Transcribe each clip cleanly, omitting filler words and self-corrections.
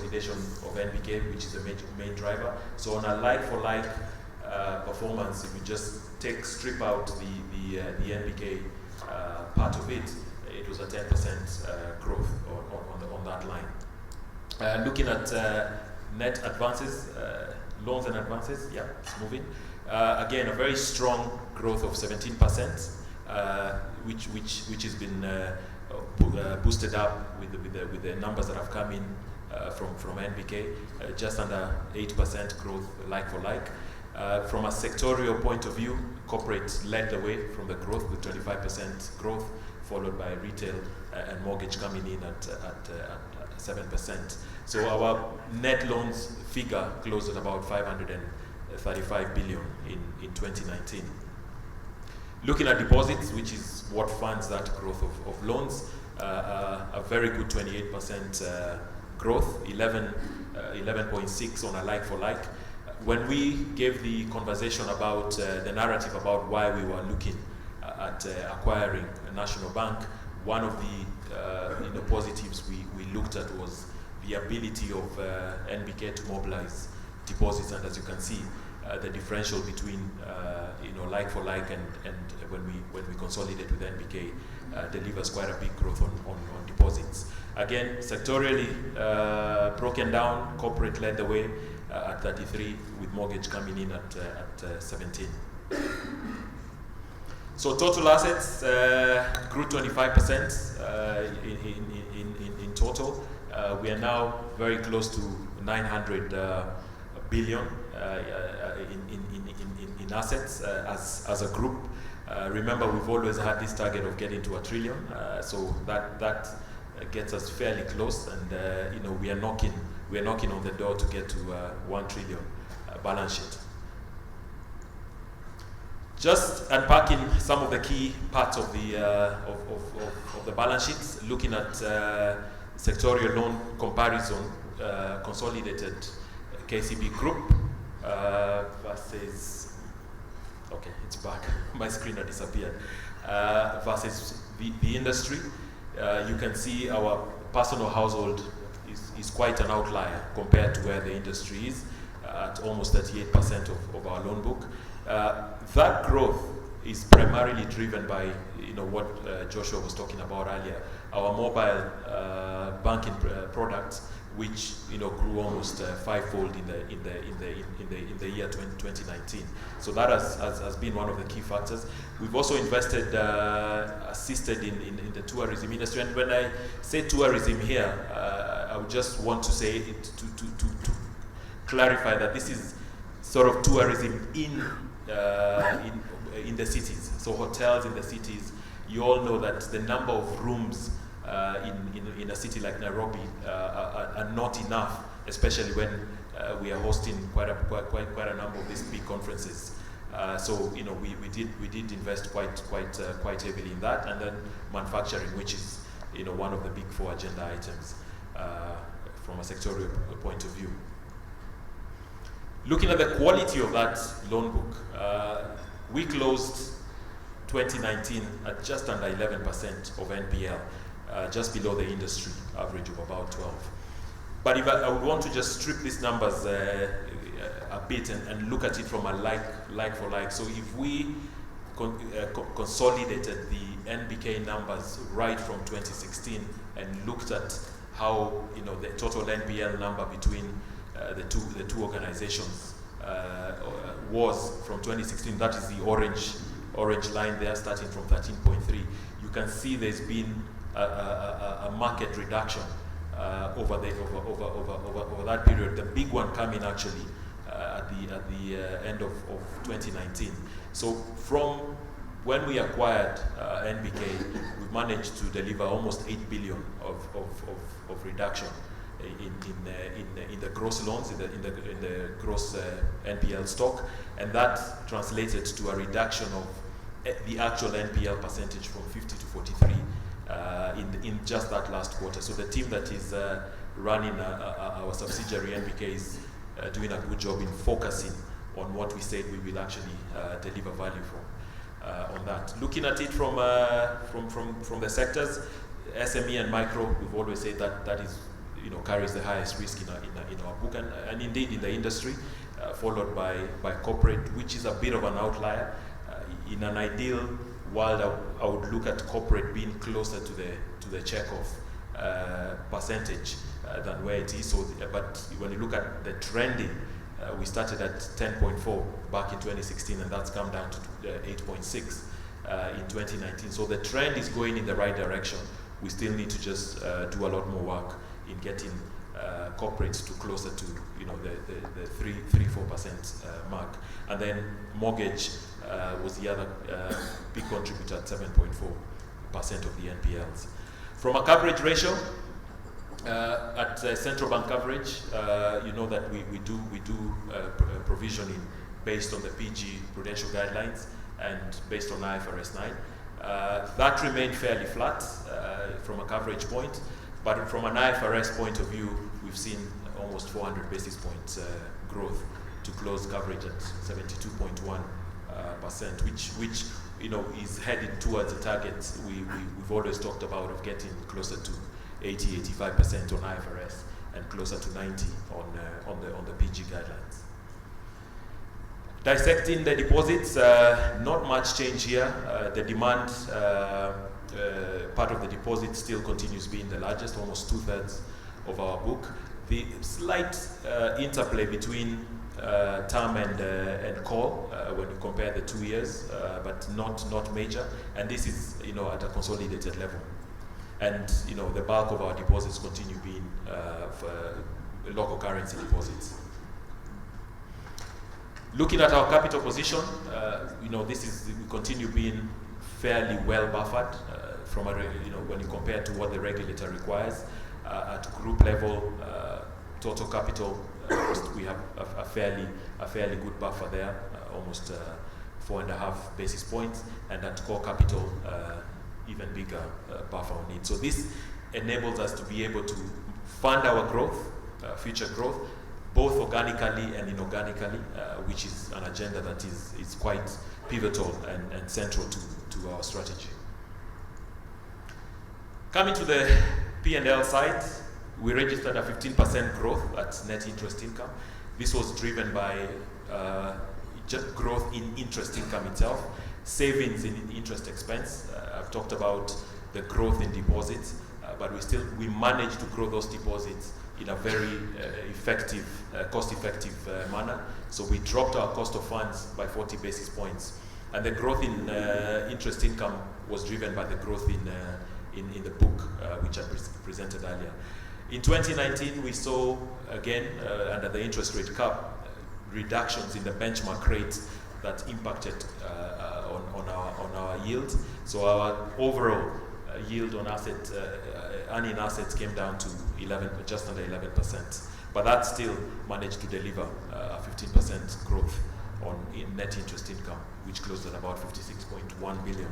consolidation of NBK, which is a main driver. So on a like-for-like performance, if you just strip out the NBK part of it, it was a 10% growth on that line. Looking at net advances, loans and advances, yeah, it's moving. Again, a very strong growth of 17%, which has been boosted up with the numbers that have come in from NBK, just under 8% growth like for like. From a sectorial point of view, corporate led the way from the growth with 25% growth, followed by retail and mortgage coming in at 7%. So our net loans figure closed at about 535 billion in 2019. Looking at deposits, which is what funds that growth of loans, a very good 28% growth, 11.6 on a like-for-like. When we gave the conversation about the narrative about why we were looking at acquiring a national bank, one of the positives we looked at was the ability of NBK to mobilize deposits, and as you can see, the differential between like for like and when we consolidate with NBK delivers quite a big growth on deposits. Again, sectorially broken down, corporate led the way at 33, with mortgage coming in at 17. So total assets grew 25% in total. We are now very close to 900 billion in assets as a group. Remember, we've always had this target of getting to 1 trillion, so that gets us fairly close, and we are knocking on the door to get to 1 trillion balance sheet. Just unpacking some of the key parts of the balance sheets, looking at sectorial loan comparison, consolidated KCB Group versus, okay, it's back, my screen had disappeared, versus the industry. You can see our personal household is quite an outlier compared to where the industry is, at almost 38% of our loan book. That growth is primarily driven by what Joshua was talking about earlier, our mobile banking products, which grew almost fivefold in the year 2019. So that has been one of the key factors. We've also invested, assisted in the tourism industry. And when I say tourism here, I would just want to say it to clarify that this is sort of tourism in the cities. So hotels in the cities. You all know that the number of rooms in a city like Nairobi are not enough, especially when we are hosting quite a number of these big conferences. So we did invest quite heavily in that, and then manufacturing, which is one of the big 4 agenda items from a sectorial point of view. Looking at the quality of that loan book, we closed 2019 at just under 11% of NPL. Just below the industry average of about 12. But if I would want to just strip these numbers a bit and look at it from a like for like. So if we consolidated the NBK numbers right from 2016 and looked at how the total NPL number between the two organizations was from 2016, that is the orange line there, starting from 13.3. You can see there's been a market reduction over that period. The big one coming actually at the end of 2019. So from when we acquired NBK, we managed to deliver almost 8 billion of reduction in the gross loans, in the gross NPL stock, and that translated to a reduction of the actual NPL percentage from 50 to 43. In just that last quarter. So the team that is running our subsidiary NBK is doing a good job in focusing on what we said we will actually deliver value from on that. Looking at it from the sectors, SME and micro, we've always said that is carries the highest risk in our book, and indeed in the industry, followed by corporate, which is a bit of an outlier. In an ideal world, I would look at corporate being closer to the Chekhov percentage than where it is. So, but when you look at the trending, we started at 10.4 back in 2016, and that's come down to 8.6 in 2019. So the trend is going in the right direction. We still need to just do a lot more work in getting corporates to closer to the 3-4% mark. And then mortgage was the other big contributor at 7.4% of the NPLs. From a coverage ratio, at central bank coverage, you know that we do provisioning based on the PG prudential guidelines and based on IFRS 9. That remained fairly flat from a coverage point, but from an IFRS point of view, we've seen almost 400 basis points growth to close coverage at 72.1%, which is headed towards the target we've always talked about of getting closer to 80-85% on IFRS and closer to 90 on the PG guidelines. Dissecting the deposits, not much change here. The demand part of the deposit still continues being the largest, almost 2/3 of our book. The slight interplay between term and call when you compare the 2 years, but not major. And this is at a consolidated level. And the bulk of our deposits continue being local currency deposits. Looking at our capital position, we continue being fairly well buffered from when you compare to what the regulator requires. At group level, total capital, we have a fairly good buffer there, almost 4.5 basis points, and at core capital, even bigger buffer on it. So this enables us to be able to fund our growth, future growth, both organically and inorganically, which is an agenda that is quite pivotal and central to our strategy. Coming to the P&L side, we registered a 15% growth at net interest income. This was driven by just growth in interest income itself, savings in interest expense. I've talked about the growth in deposits, but we managed to grow those deposits in a very effective, cost-effective manner. So we dropped our cost of funds by 40 basis points. And the growth in interest income was driven by the growth in the book, which I presented earlier. In 2019, we saw, again, under the interest rate cap, reductions in the benchmark rate that impacted on our yield. So our overall yield on earning assets came down to just under 11%. But that still managed to deliver a 15% growth in net interest income, which closed at about 56.1 billion.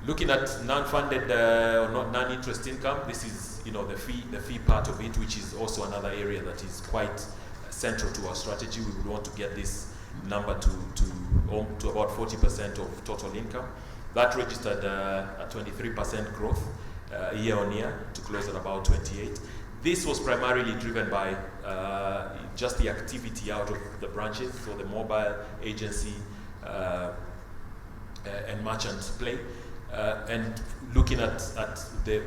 Looking at non-funded or non-interest income, this is the fee part of it, which is also another area that is quite central to our strategy. We would want to get this number to about 40% of total income. That registered a 23% growth year on year to close at about 28. This was primarily driven by just the activity out of the branches, so the mobile agency and merchant play. And looking at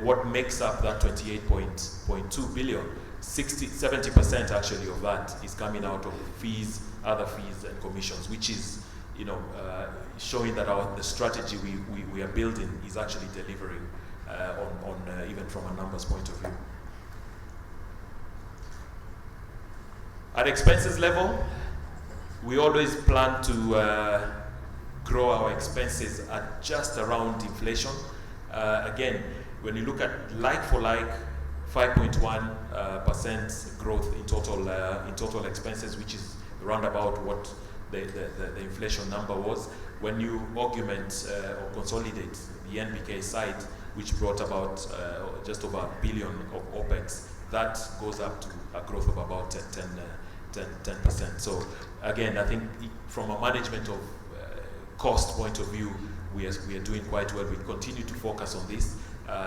what makes up that 28.2 billion, 70% actually of that is coming out of fees, other fees and commissions, which is showing that the strategy we are building is actually delivering on even from a numbers point of view. At expenses level, we always plan to grow our expenses at just around inflation. Again, when you look at like-for-like, 5.1% growth in total expenses, which is around about what the inflation number was. When you augment or consolidate the NBK side, which brought about just over $1 billion of OPEX, that goes up to a growth of about 10%. So again, I think from a management of cost point of view, we are doing quite well. We continue to focus on this,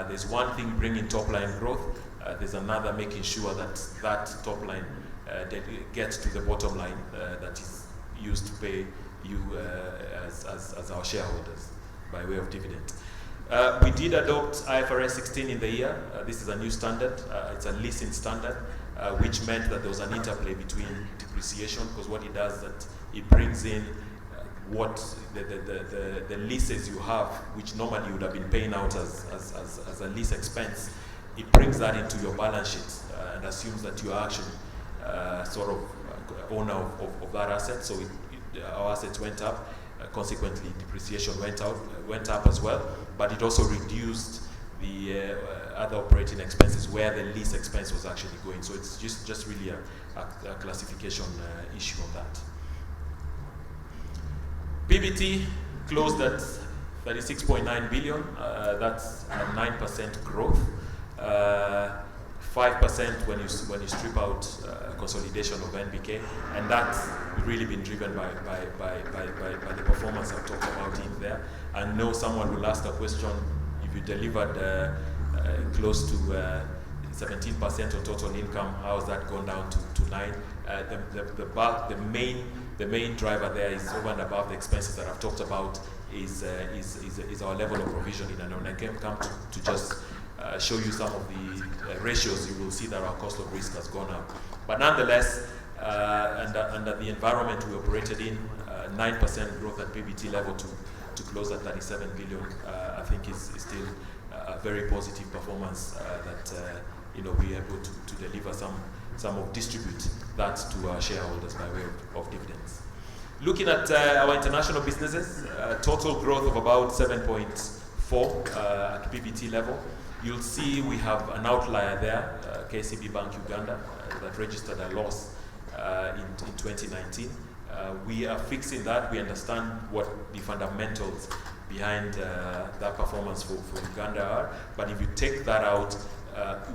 There's one thing bringing top line growth, there's another making sure that that top line gets to the bottom line that is used to pay you as our shareholders by way of dividend. We did adopt IFRS 16 in the year. This is a new standard. It's a leasing standard, which meant that there was an interplay between depreciation, because what it does is that it brings in what the leases you have, which normally you would have been paying out as a lease expense. It brings that into your balance sheet and assumes that you are actually sort of owner of that asset. So our assets went up. Consequently, depreciation went up as well, but it also reduced the other operating expenses where the lease expense was actually going. So it's just really a classification issue on that. PBT closed at 36.9 billion. That's a 9% growth. 5% when you strip out consolidation of NBK, and that's really been driven by the performance I've talked about in there. I know someone will ask a question: if you delivered close to 17% of total income, how has that gone down to 9%? The main driver there is over and above the expenses that I've talked about is our level of provisioning, and when I come to just show you some of the ratios, you will see that our cost of risk has gone up. But nonetheless, under the environment we operated in, 9% growth at PBT level to close at 37 billion, I think is still a very positive performance that we're able to deliver some of distribute that to our shareholders by way of dividends. Looking at our international businesses, total growth of about 7.4 at PBT level. You'll see we have an outlier there, KCB Bank Uganda, that registered a loss in 2019. We are fixing that. We understand what the fundamentals behind that performance for Uganda are. But if you take that out,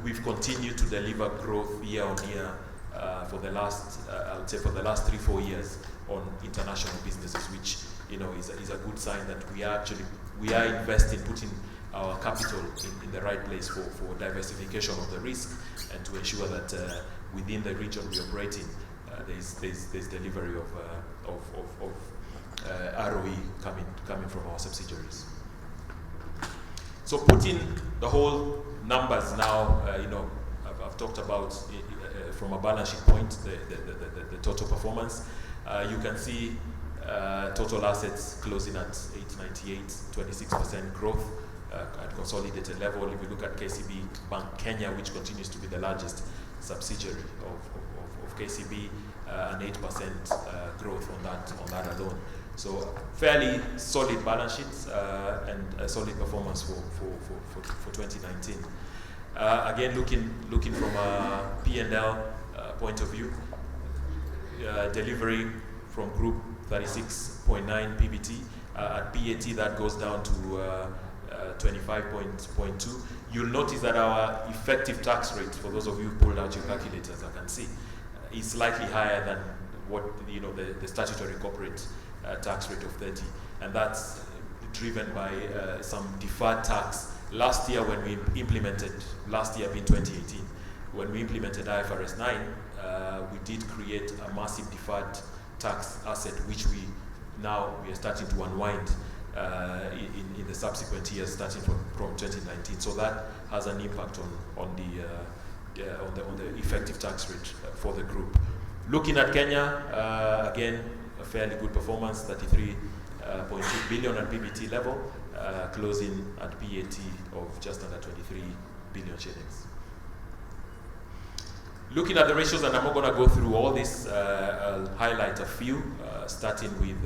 we've continued to deliver growth year on year for the last, I would say, for the last 3-4 years on international businesses, which is a good sign that we are investing, putting our capital in the right place for diversification of the risk and to ensure that within the region we operate in, there's delivery of ROE coming from our subsidiaries. So putting the whole numbers now, I've talked about from a balance sheet point the total performance. You can see total assets closing at 898, 26% growth. At consolidated level. If you look at KCB Bank Kenya, which continues to be the largest subsidiary of KCB, an 8% growth on that alone. So fairly solid balance sheets and a solid performance for 2019. Again, looking from a P&L point of view, delivery from group 36.9 PBT. At PAT that goes down to 25.2. You'll notice that our effective tax rate, for those of you who pulled out your calculators, I can see, is slightly higher than what the statutory corporate tax rate of 30, and that's driven by some deferred tax. Last year being 2018, when we implemented IFRS 9, we did create a massive deferred tax asset, which we are starting to unwind in the subsequent years, starting from 2019. So that has an impact on the effective tax rate for the group. Looking at Kenya, again, a fairly good performance, 33.2 billion at PBT level, closing at PAT of just under 23 billion shillings. Looking at the ratios, and I'm not going to go through all this, I'll highlight a few, starting with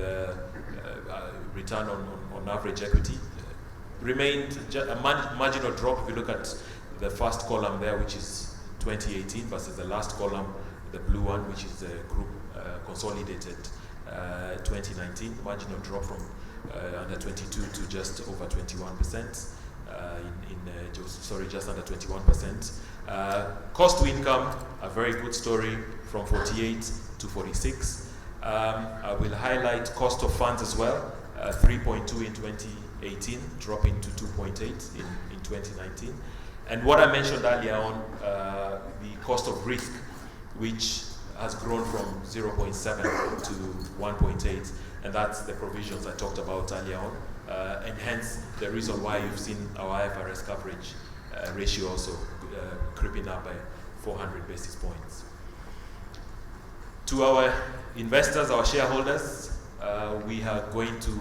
return on average equity. Remained a marginal drop. If you look at the first column there, which is 2018, versus the last column, the blue one, which is the group consolidated 2019, marginal drop from under 22 to just over 21%. Just under 21%. Cost to income, a very good story, from 48 to 46. I will highlight cost of funds as well, 3.2 in 2018, dropping to 2.8 in 2019. And what I mentioned earlier on, the cost of risk, which has grown from 0.7 to 1.8, and that's the provisions I talked about earlier on, and hence the reason why you've seen our IFRS coverage ratio also creeping up by 400 basis points. To our investors, our shareholders, we are going to,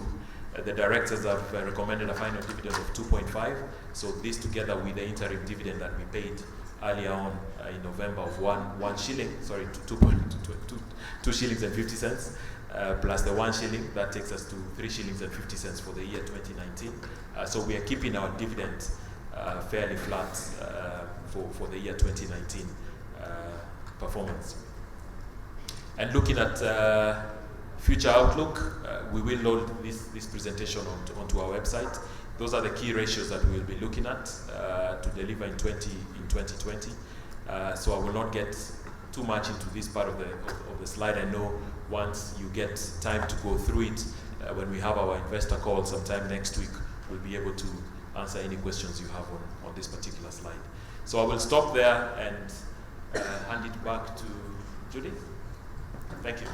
the directors have recommended a final dividend of 2.5. So this, together with the interim dividend that we paid earlier on in November of 1 shilling, sorry, 2 shillings and 50 cents, plus the 1 shilling, that takes us to 3 shillings and 50 cents for the year 2019. So we are keeping our dividend fairly flat for the year 2019 performance. And looking at future outlook, we will load this presentation onto our website. Those are the key ratios that we will be looking at to deliver in 2020. So I will not get too much into this part of the slide. I know once you get time to go through it, when we have our investor call sometime next week, we'll be able to answer any questions you have on this particular slide. So I will stop there and hand it back to Judy. Thank you.